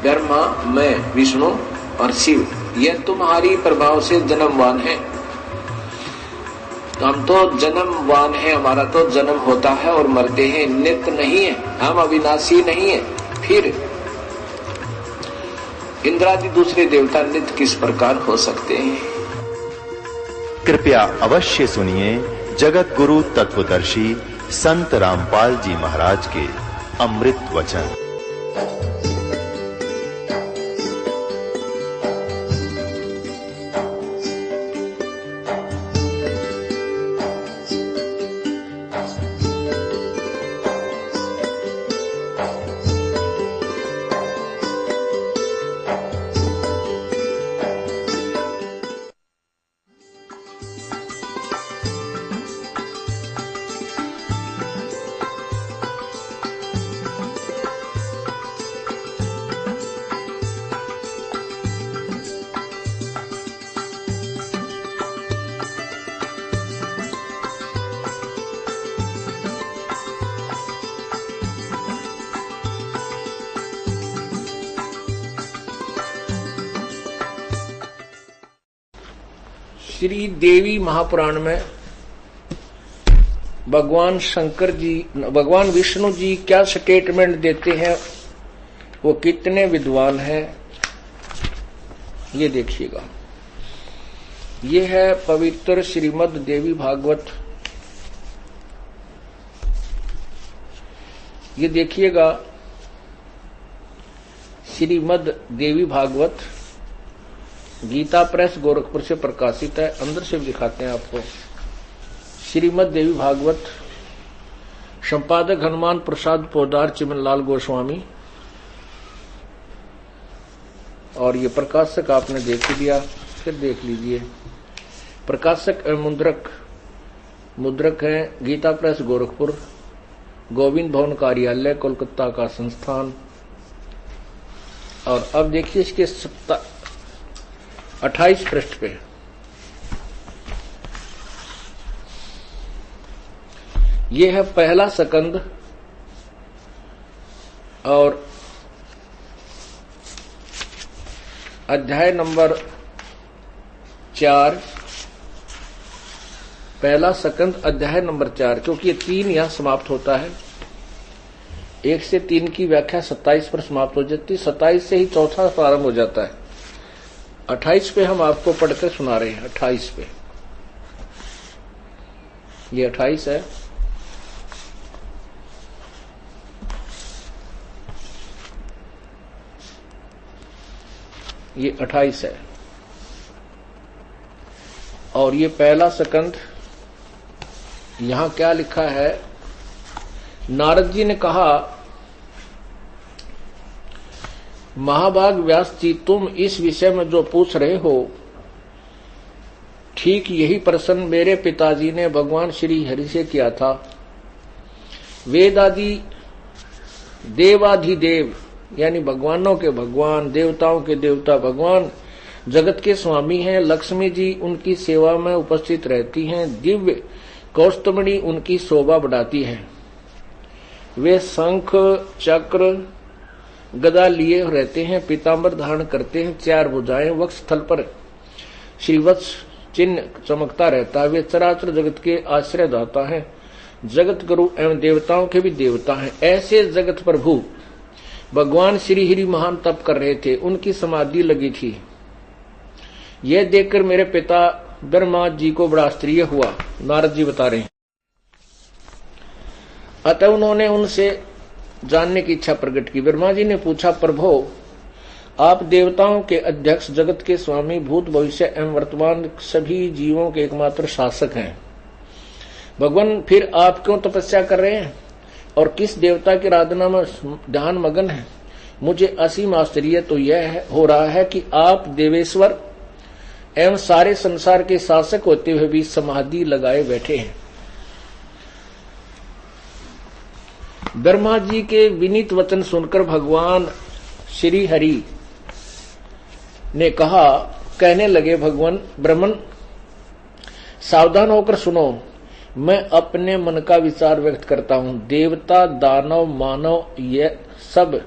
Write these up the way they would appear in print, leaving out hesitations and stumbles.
ब्रह्मा, मैं, विष्णु और शिव, ये तुम्हारी प्रभाव से जन्मवान है। हम तो जन्मवान है, हमारा तो जन्म होता है और मरते हैं, नित्य नहीं है, हम अविनाशी नहीं है। फिर इंद्रादि दूसरे देवता नित्य किस प्रकार हो सकते हैं? कृपया अवश्य सुनिए जगत गुरु तत्वदर्शी संत रामपाल जी महाराज के अमृत वचन। श्री देवी महापुराण में भगवान शंकर जी, भगवान विष्णु जी क्या स्टेटमेंट देते हैं, वो कितने विद्वान हैं, ये देखिएगा। ये है पवित्र श्रीमद् देवी भागवत। ये देखिएगा, श्रीमद् देवी भागवत गीता प्रेस गोरखपुर से प्रकाशित है। अंदर से भी दिखाते हैं आपको। श्रीमद् देवी भागवत, संपादक हनुमान प्रसाद पोदार चिमनलाल गोस्वामी, और ये प्रकाशक आपने देख ही लिया, फिर देख लीजिए। प्रकाशक मुद्रक है गीता प्रेस गोरखपुर, गोविंद भवन कार्यालय कोलकाता का संस्थान। और अब देखिए इसके 28 पृष्ठ पे ये है पहला सकंद और अध्याय नंबर 4, पहला सकंद अध्याय नंबर 4, क्योंकि ये 3 यहां समाप्त होता है। 1 से 3 की व्याख्या 27 पर समाप्त हो जाती है, 27 से ही चौथा प्रारंभ हो जाता है। 28 पे हम आपको पढ़कर सुना रहे हैं। 28 पे, ये 28 है। ये 28 है और ये पहला सकंद। यहां क्या लिखा है? नारद जी ने कहा, महाभाग व्यास जी, तुम इस विषय में जो पूछ रहे हो, ठीक यही प्रश्न मेरे पिताजी ने भगवान श्री हरि से किया था। वेदादि देवाधिदेव यानी भगवानों के भगवान, देवताओं के देवता भगवान जगत के स्वामी हैं। लक्ष्मी जी उनकी सेवा में उपस्थित रहती हैं। दिव्य कौस्तुभमणि उनकी शोभा बढ़ाती है। वे शंख चक्र गदा लिए रहते हैं, पीतांबर धारण करते हैं, 4 भुजाएं, वक्ष स्थल पर श्रीवत्स चिन्ह चमकता रहता है। वे चराचर जगत के आश्रय दाता हैं, जगत गुरु एवं देवताओं के भी देवता हैं। ऐसे जगत प्रभु भगवान श्री हरि महान तप कर रहे थे, उनकी समाधि लगी थी। यह देखकर मेरे पिता ब्रह्मा जी को बड़ा आश्चर्य हुआ, नारद जी बता रहे हैं। अतः उन्होंने उनसे जानने की इच्छा प्रकट की। ब्रह्मा जी ने पूछा, प्रभो, आप देवताओं के अध्यक्ष, जगत के स्वामी, भूत भविष्य एवं वर्तमान सभी जीवों के एकमात्र शासक हैं। भगवान, फिर आप क्यों तपस्या कर रहे हैं और किस देवता की आराधना में ध्यान मगन है? मुझे असीम आश्चर्य तो यह हो रहा है कि आप देवेश्वर एवं सारे संसार के शासक होते हुए भी समाधि लगाए बैठे हैं। ब्रह्मा जी के विनीत वचन सुनकर भगवान श्री हरि ने कहने लगे, भगवान ब्रह्मन, सावधान होकर सुनो, मैं अपने मन का विचार व्यक्त करता हूं। देवता, दानव, मानव, ये सब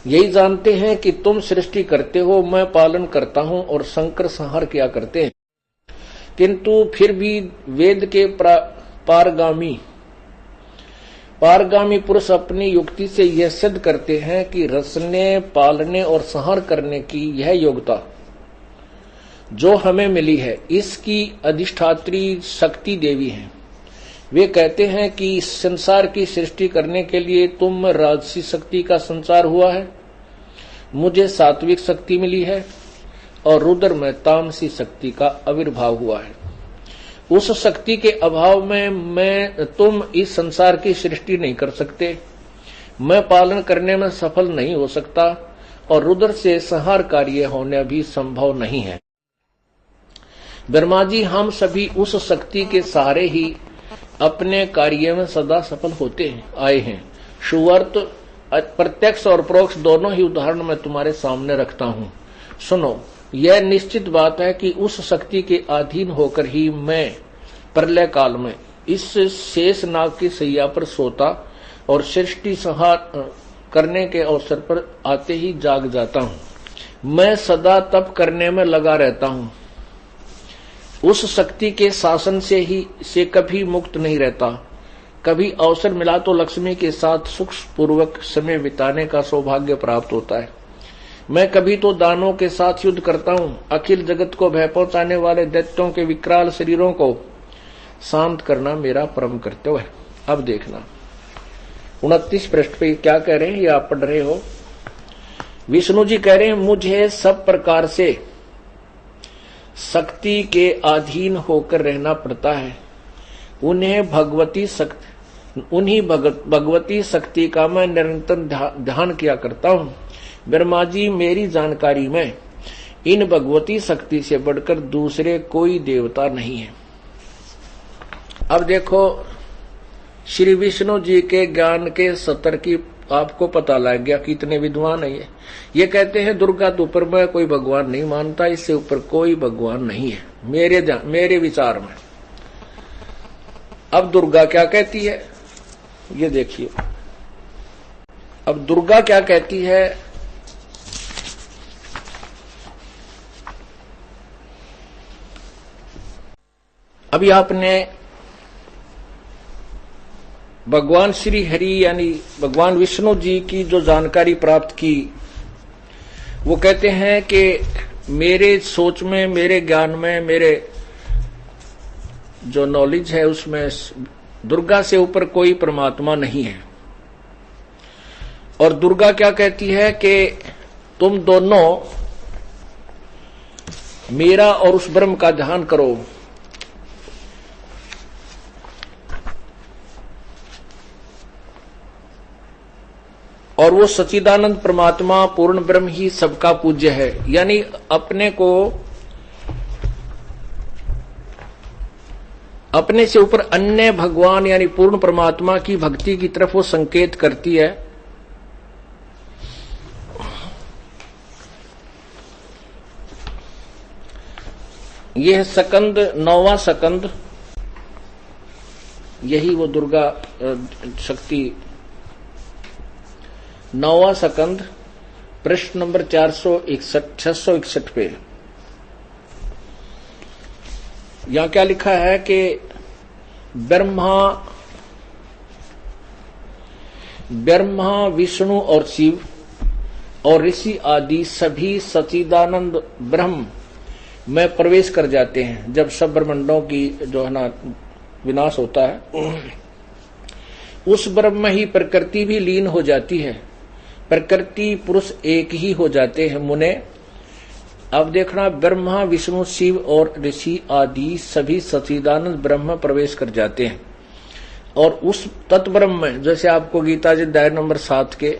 यही जानते हैं कि तुम सृष्टि करते हो, मैं पालन करता हूं और शंकर संहार किया करते हैं। किंतु फिर भी वेद के पारगामी पुरुष अपनी युक्ति से यह सिद्ध करते हैं कि रचने, पालने और संहार करने की यह योग्यता जो हमें मिली है, इसकी अधिष्ठात्री शक्ति देवी है। वे कहते हैं कि इस संसार की सृष्टि करने के लिए तुम में राजसी शक्ति का संचार हुआ है, मुझे सात्विक शक्ति मिली है और रुद्र में तामसी शक्ति का आविर्भाव हुआ है। उस शक्ति के अभाव में तुम इस संसार की सृष्टि नहीं कर सकते, मैं पालन करने में सफल नहीं हो सकता और रुद्र से संहार कार्य होना भी संभव नहीं है। ब्रह्मा जी, हम सभी उस शक्ति के सहारे ही अपने कार्य में सदा सफल होते आए हैं। सुवर्त, प्रत्यक्ष और परोक्ष दोनों ही उदाहरण मैं तुम्हारे सामने रखता हूँ। सुनो, यह निश्चित बात है कि उस शक्ति के अधीन होकर ही मैं प्रलय काल में इस शेष नाग की सैया पर सोता और सृष्टि संहार करने के अवसर पर आते ही जाग जाता हूँ। मैं सदा तप करने में लगा रहता हूँ, उस शक्ति के शासन से कभी मुक्त नहीं रहता। कभी अवसर मिला तो लक्ष्मी के साथ सुख पूर्वक समय बिताने का सौभाग्य प्राप्त होता है। मैं कभी तो दानों के साथ युद्ध करता हूँ। अखिल जगत को भय पहुंचाने वाले दैत्यों के विकराल शरीरों को शांत करना मेरा परम कर्तव्य है। अब देखना 29 पृष्ठ पे क्या कह रहे हैं, ये आप पढ़ रहे हो। विष्णु जी कह रहे हैं, मुझे सब प्रकार से शक्ति के अधीन होकर रहना पड़ता है। उन्हीं भगवती शक्ति का मैं निरंतर ध्यान किया करता हूँ। ब्रह्मा जी, मेरी जानकारी में इन भगवती शक्ति से बढ़कर दूसरे कोई देवता नहीं है। अब देखो, श्री विष्णु जी के ज्ञान के स्तर की आपको पता लग गया कि इतने विद्वान है। ये कहते हैं दुर्गा तो ऊपर मैं कोई भगवान नहीं मानता, इससे ऊपर कोई भगवान नहीं है मेरे विचार में। अब दुर्गा क्या कहती है, ये देखिए। अब दुर्गा क्या कहती है, अभी आपने भगवान श्री हरि यानी भगवान विष्णु जी की जो जानकारी प्राप्त की, वो कहते हैं कि मेरे सोच में, मेरे ज्ञान में, मेरे जो नॉलेज है उसमें दुर्गा से ऊपर कोई परमात्मा नहीं है। और दुर्गा क्या कहती है कि तुम दोनों मेरा और उस ब्रह्म का ध्यान करो। और वो सच्चिदानंद परमात्मा पूर्ण ब्रह्म ही सबका पूज्य है। यानी अपने से ऊपर अन्य भगवान यानी पूर्ण परमात्मा की भक्ति की तरफ वो संकेत करती है। यह सकंद, 9वां सकंद, यही वो दुर्गा शक्ति 9वां सकंद, पृष्ठ नंबर 661 पे यहां क्या लिखा है कि ब्रह्मा, विष्णु और शिव और ऋषि आदि सभी सच्चिदानंद ब्रह्म में प्रवेश कर जाते हैं। जब सब ब्रह्मांडों की जो है ना विनाश होता है, उस ब्रह्म में ही प्रकृति भी लीन हो जाती है। प्रकृति पुरुष एक ही हो जाते हैं मुने। अब देखना, ब्रह्मा, विष्णु, शिव और ऋषि आदि सभी सच्चिदानंद ब्रह्म में प्रवेश कर जाते हैं। और उस तत्व ब्रह्म में, जैसे आपको गीता जी अध्याय नंबर 7 के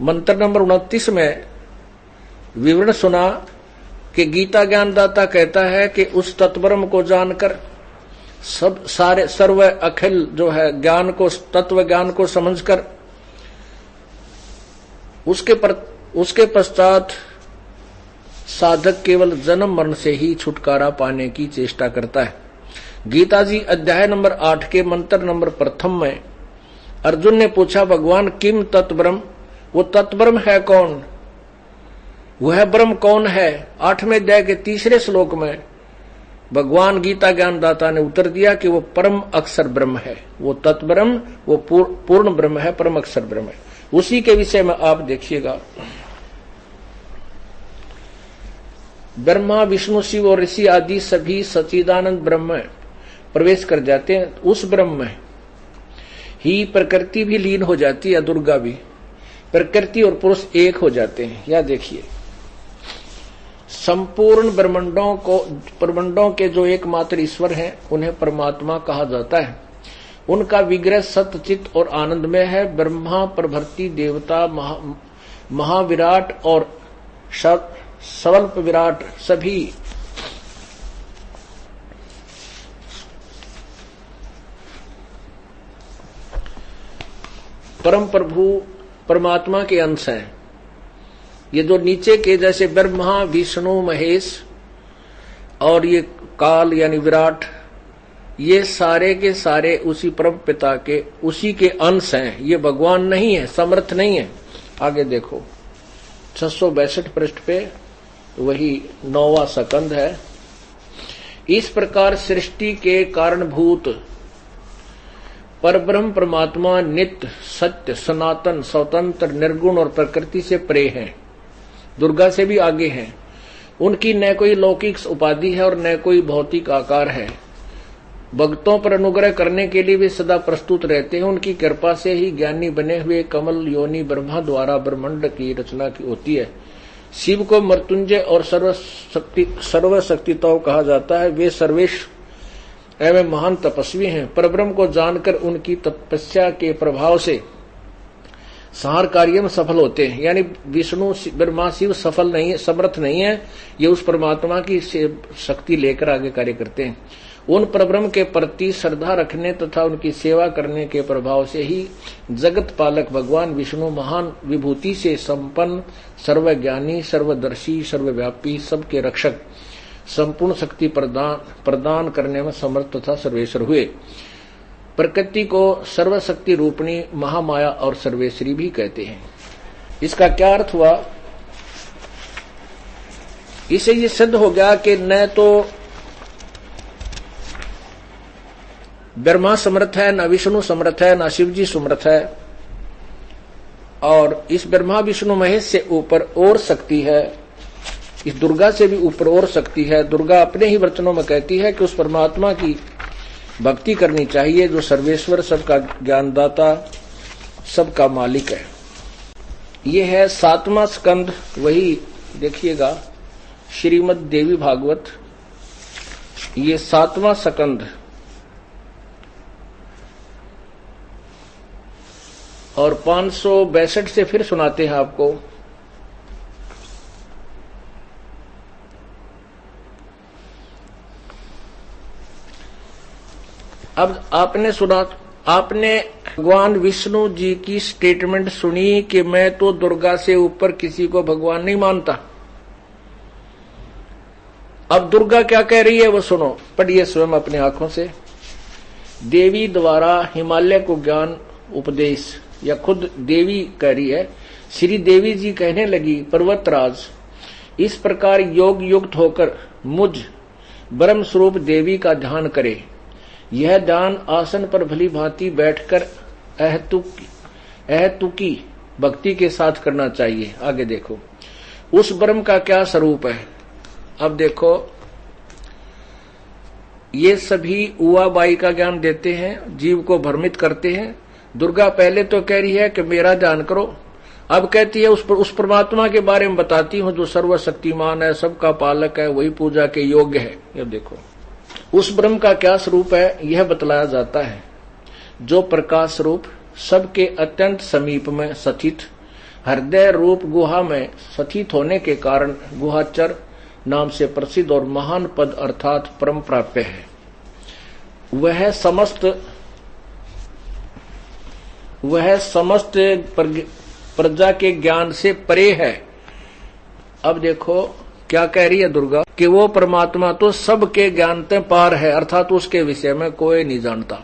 मंत्र नंबर 29 में विवरण सुना कि गीता ज्ञानदाता कहता है कि उस तत्व ब्रह्म को जानकर सर्व अखिल जो है ज्ञान को, तत्व ज्ञान को समझकर उसके पश्चात साधक केवल जन्म मरण से ही छुटकारा पाने की चेष्टा करता है। गीता जी अध्याय नंबर 8 के मंत्र नंबर 1 में अर्जुन ने पूछा भगवान किम तत्ब्रह्म, वो तत्ब्रह्म है कौन, वह ब्रह्म कौन है। 8वें अध्याय के 3 श्लोक में भगवान गीता ज्ञानदाता ने उत्तर दिया कि वो परम अक्षर ब्रह्म है, वो तत्ब्रह्म, वो पूर्ण ब्रह्म है, परम अक्षर ब्रह्म है। उसी के विषय में आप देखिएगा, ब्रह्मा विष्णु शिव और ऋषि आदि सभी सच्चिदानंद ब्रह्म में प्रवेश कर जाते हैं। उस ब्रह्म में ही प्रकृति भी लीन हो जाती है, दुर्गा भी, प्रकृति और पुरुष एक हो जाते हैं। या देखिए, संपूर्ण ब्रह्मांडों के जो एकमात्र ईश्वर हैं उन्हें परमात्मा कहा जाता है। उनका विग्रह सत्य चित्त और आनंदमय है। ब्रह्मा, प्रभृति देवता, महाविराट और स्वल्प विराट सभी परम प्रभु परमात्मा के अंश हैं। ये जो नीचे के जैसे ब्रह्मा विष्णु महेश और ये काल यानी विराट, ये सारे के सारे उसी परम पिता के उसी के अंश हैं। ये भगवान नहीं है, समर्थ नहीं है। आगे देखो 662 पृष्ठ पे वही 9वां स्कंद है। इस प्रकार सृष्टि के कारणभूत परब्रह्म परमात्मा नित्य सत्य सनातन स्वतंत्र निर्गुण और प्रकृति से परे हैं, दुर्गा से भी आगे हैं। उनकी न कोई लौकिक उपाधि है और न कोई भौतिक आकार है। भक्तों पर अनुग्रह करने के लिए वे सदा प्रस्तुत रहते हैं। उनकी कृपा से ही ज्ञानी बने हुए कमल योनि ब्रह्मा द्वारा ब्रह्मांड की रचना की होती है। शिव को मृत्युंजय और सर्वशक्तिताओं कहा जाता है। वे सर्वेश एवं महान तपस्वी हैं। परब्रह्म को जानकर उनकी तपस्या के प्रभाव से संहार कार्य में सफल होते हैं। यानी विष्णु ब्रह्मा शिव सफल नहीं है, समर्थ नहीं है, ये उस परमात्मा की शक्ति लेकर आगे कार्य करते हैं। उन परब्रह्म के प्रति श्रद्धा रखने तथा उनकी सेवा करने के प्रभाव से ही जगत पालक भगवान विष्णु महान विभूति से संपन्न, सर्वज्ञानी, सर्वदर्शी, सर्वव्यापी, सबके रक्षक, संपूर्ण शक्ति प्रदान करने में समर्थ तथा सर्वेश्वर हुए। प्रकृति को सर्वशक्ति रूपणी महामाया और सर्वेश्वरी भी कहते हैं। इसका क्या अर्थ हुआ? इसे ये सिद्ध हो गया कि न तो ब्रह्मा समर्थ है, न विष्णु समर्थ है, न शिव जी समर्थ है, और इस ब्रह्मा विष्णु महेश से ऊपर और शक्ति है, इस दुर्गा से भी ऊपर और शक्ति है। दुर्गा अपने ही वचनों में कहती है कि उस परमात्मा की भक्ति करनी चाहिए जो सर्वेश्वर, सबका ज्ञानदाता, सबका मालिक है। ये है 7वां स्कंद। वही देखिएगा श्रीमद् देवी भागवत, ये 7वां स्कंद और 562 से फिर सुनाते हैं आपको। अब आपने भगवान विष्णु जी की स्टेटमेंट सुनी कि मैं तो दुर्गा से ऊपर किसी को भगवान नहीं मानता। अब दुर्गा क्या कह रही है वो सुनो, पढ़िए स्वयं अपनी आंखों से। देवी द्वारा हिमालय को ज्ञान उपदेश, या खुद देवी कह रही है। श्री देवी जी कहने लगी, पर्वतराज, इस प्रकार योग युक्त होकर मुझ ब्रह्म स्वरूप देवी का ध्यान करे। यह ध्यान आसन पर भली भांति बैठकर अहतुकी भक्ति के साथ करना चाहिए। आगे देखो उस ब्रह्म का क्या स्वरूप है। अब देखो ये सभी उवाबाई का ज्ञान देते हैं, जीव को भ्रमित करते हैं। दुर्गा पहले तो कह रही है कि मेरा ध्यान करो, अब कहती है उस परमात्मा के बारे में बताती हूं जो सर्वशक्तिमान है, सबका पालक है, वही पूजा के योग्य है। ये देखो उस ब्रह्म का क्या स्वरूप है यह बतलाया जाता है, जो प्रकाश स्वरूप सबके अत्यंत समीप में स्थित हृदय रूप गुहा में स्थित होने के कारण गुहाचर नाम से प्रसिद्ध और महान पद अर्थात परम प्राप्य है। वह समस्त प्रजा के ज्ञान से परे है। अब देखो क्या कह रही है दुर्गा कि वो परमात्मा तो सबके ज्ञान से पार है, अर्थात उसके विषय में कोई नहीं जानता।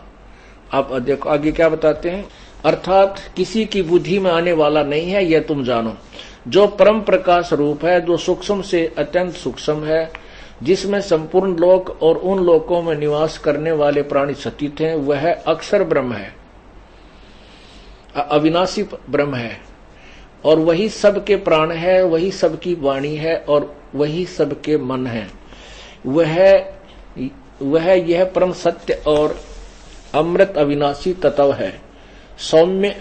अब देखो आगे क्या बताते हैं। अर्थात किसी की बुद्धि में आने वाला नहीं है, यह तुम जानो। जो परम प्रकाश रूप है, जो सूक्ष्म से अत्यंत सूक्ष्म है, जिसमें संपूर्ण लोक और उन लोकों में निवास करने वाले प्राणी स्थित हैं, वह अक्षर ब्रह्म है, अविनाशी ब्रह्म है, और वही सबके प्राण है, वही सबकी वाणी है, और वही सबके मन है। वह यह परम सत्य और अमृत अविनाशी तत्व है। सौम्य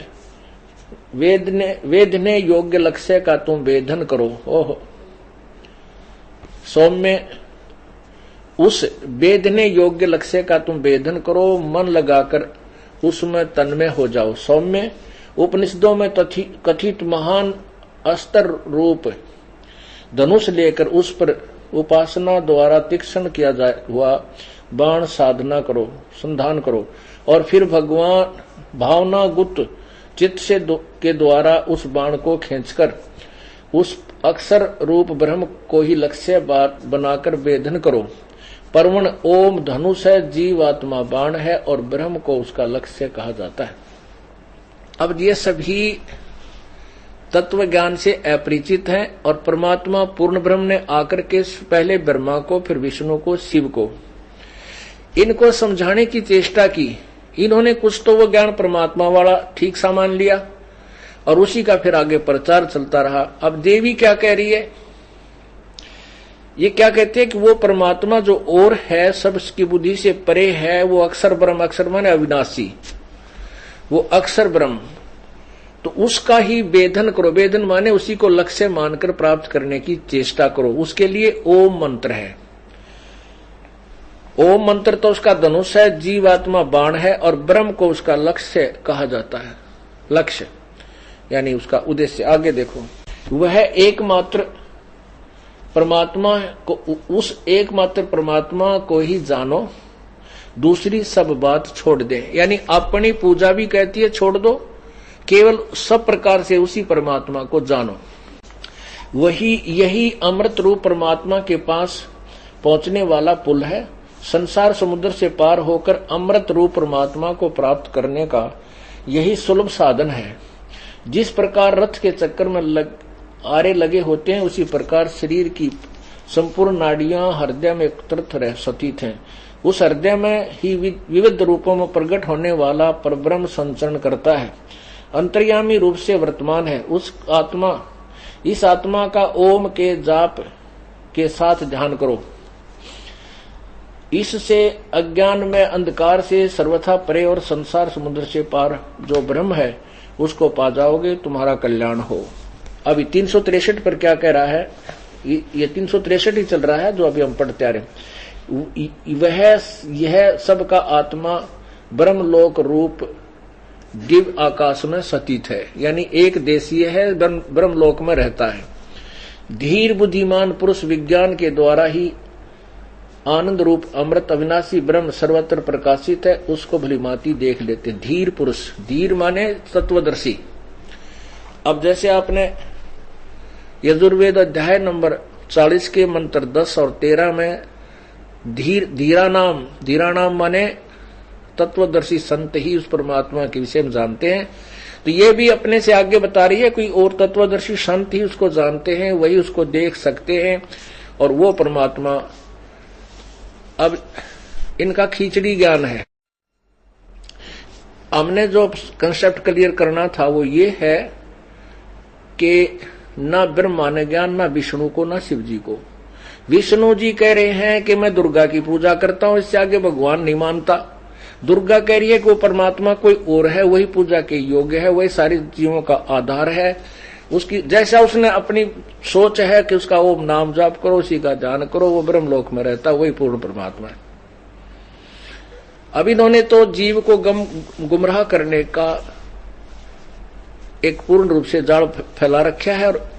वेदने योग्य लक्ष्य का तुम वेदन करो। ओह, सौम्य उस वेदने योग्य लक्ष्य का तुम वेदन करो, मन लगाकर उसमें तन्मय हो जाओ। सौम्य उपनिषदों में कथित महान अस्त्र रूप धनुष लेकर उस पर उपासना द्वारा तीक्ष्ण किया जाए हुआ बाण साधना करो, संधान करो, और फिर भगवान भावना गुप्त चित्त से के द्वारा उस बाण को खींचकर उस अक्षर रूप ब्रह्म को ही लक्ष्य बनाकर वेदन करो। परवण ओम धनुष है, जीव आत्मा बाण है, और ब्रह्म को उसका लक्ष्य कहा जाता है। अब ये सभी तत्व ज्ञान से अपरिचित हैं, और परमात्मा पूर्ण ब्रह्म ने आकर के पहले ब्रह्मा को, फिर विष्णु को, शिव को इनको समझाने की चेष्टा की। इन्होंने कुछ तो वो ज्ञान परमात्मा वाला ठीक सामान लिया और उसी का फिर आगे प्रचार चलता रहा। अब देवी क्या कह रही है, ये क्या कहते हैं कि वो परमात्मा जो और है, सबकी बुद्धि से परे है, वो अक्षर ब्रह्म, अक्षर माने अविनाशी, वो अक्षर ब्रह्म, तो उसका ही वेदन करो। वेदन माने उसी को लक्ष्य मानकर प्राप्त करने की चेष्टा करो। उसके लिए ओम मंत्र है। ओम मंत्र तो उसका धनुष है, जीवात्मा बाण है, और ब्रह्म को उसका लक्ष्य कहा जाता है। लक्ष्य यानी उसका उद्देश्य। आगे देखो, वह एकमात्र परमात्मा को, उस एकमात्र परमात्मा को ही जानो, दूसरी सब बात छोड़ दे। यानी अपनी पूजा भी कहती है छोड़ दो, केवल सब प्रकार से उसी परमात्मा को जानो। यही अमृत रूप परमात्मा के पास पहुंचने वाला पुल है। संसार समुद्र से पार होकर अमृत रूप परमात्मा को प्राप्त करने का यही सुलभ साधन है। जिस प्रकार रथ के चक्कर में आरे लगे होते हैं, उसी प्रकार शरीर की संपूर्ण नाड़ियां हृदय में एकत्रित रह स्थित हैं। उस हृदय में ही विविध रूपों में प्रकट होने वाला परब्रह्म संचरण करता है, अंतर्यामी रूप से वर्तमान है। इस आत्मा का ओम के जाप के साथ ध्यान करो। इससे अज्ञान में अंधकार से सर्वथा परे और संसार समुद्र से पार जो ब्रह्म है उसको पा जाओगे, तुम्हारा कल्याण हो। अभी 363 पर क्या कह रहा है, ये 363 ही चल रहा है जो अभी हम पढ़ते आ रहे। यह सबका आत्मा ब्रह्मलोक रूप दिव्य आकाश में स्थित है, यानी एक देशीय है, ब्रह्मलोक में रहता है। धीर बुद्धिमान पुरुष विज्ञान के द्वारा ही आनंद रूप अमृत अविनाशी ब्रह्म सर्वत्र प्रकाशित है, उसको भलीभांति देख लेते। धीर पुरुष, धीर माने तत्वदर्शी। अब जैसे आपने यजुर्वेद अध्याय नंबर 40 के मंत्र 10 और 13 में धीरा नाम माने तत्वदर्शी संत ही उस परमात्मा के विषय में जानते हैं, तो ये भी अपने से आगे बता रही है कोई और तत्वदर्शी संत ही उसको जानते हैं, वही उसको देख सकते हैं, और वो परमात्मा। अब इनका खिचड़ी ज्ञान है। हमने जो कंसेप्ट क्लियर करना था वो ये है कि ना ब्रह्म माने ज्ञान, ना विष्णु को, ना शिव जी को। विष्णु जी कह रहे हैं कि मैं दुर्गा की पूजा करता हूं, इससे आगे भगवान नहीं मानता। दुर्गा कह रही है कि वो परमात्मा कोई और है, वही पूजा के योग्य है, वही सारे जीवों का आधार है। उसकी जैसा उसने अपनी सोच है कि उसका ओम नाम जाप करो, उसी का ध्यान करो, वो ब्रह्मलोक में रहता, वही पूर्ण परमात्मा है। अब इन्होंने तो जीव को गुमराह करने का एक पूर्ण रूप से जाल फैला रखा है, और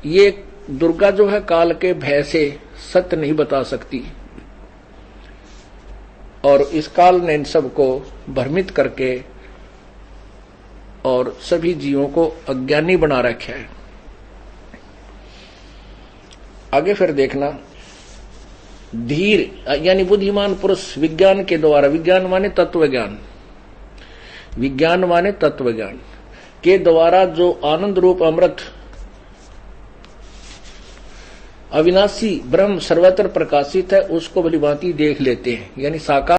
ये दुर्गा जो है काल के भय से सत्य नहीं बता सकती, और इस काल ने इन सबको भ्रमित करके और सभी जीवों को अज्ञानी बना रखा है। आगे फिर देखना, धीर यानी बुद्धिमान पुरुष विज्ञान के द्वारा, विज्ञान माने तत्व ज्ञान, विज्ञान माने तत्व ज्ञान के द्वारा जो आनंद रूप अमृत अविनाशी ब्रह्म सर्वत्र प्रकाशित है, उसको भली भांति देख लेते हैं। यानी साकार